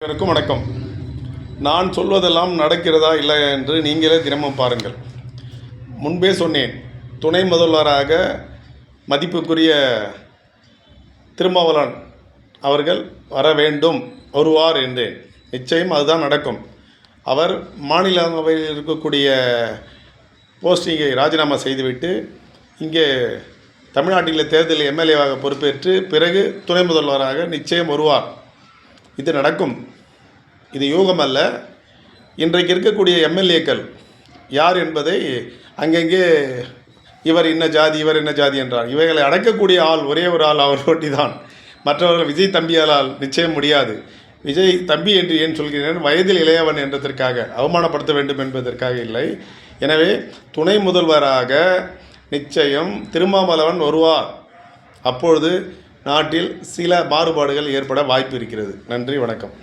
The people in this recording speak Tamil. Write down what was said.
அனைவருக்கும் வணக்கம். நான் சொல்வதெல்லாம் நடக்கிறதா இல்லையா என்று நீங்களே தினமும் பாருங்கள். முன்பே சொன்னேன், துணை முதல்வராக மதிப்புக்குரிய திருமாவளவன் அவர்கள் வர வேண்டும், வருவார் என்றேன். நிச்சயம் அதுதான் நடக்கும். அவர் மாநிலங்களவையில் இருக்கக்கூடிய போஸ்டிங்கை ராஜினாமா செய்துவிட்டு இங்கே தமிழ்நாட்டில் தேர்தலில் எம்எல்ஏவாக பொறுப்பேற்று பிறகு துணை முதல்வராக நிச்சயம் வருவார். இது நடக்கும். இது யூகம் அல்ல. இன்றைக்கு இருக்கக்கூடிய எம்எல்ஏக்கள் யார் என்பதை அங்கங்கே இவர் என்ன ஜாதி இவர் என்ன ஜாதி என்றார். இவைகளை அடக்கக்கூடிய ஆள் ஒரே ஒரு ஆள், அவர் ஒட்டி தான். மற்றவர்கள் விஜய் தம்பியால் நிச்சயம் முடியாது. விஜய் தம்பி என்று ஏன் சொல்கிறேன், வயதில் இளையவன் என்றதற்காக, அவமானப்படுத்த வேண்டும் என்பதற்காக இல்லை. எனவே துணை முதல்வராக நிச்சயம் திருமாவளவன் வருவார். அப்பொழுது நாட்டில் சில மாறுபாடுகள் ஏற்பட வாய்ப்பு இருக்கிறது. நன்றி, வணக்கம்.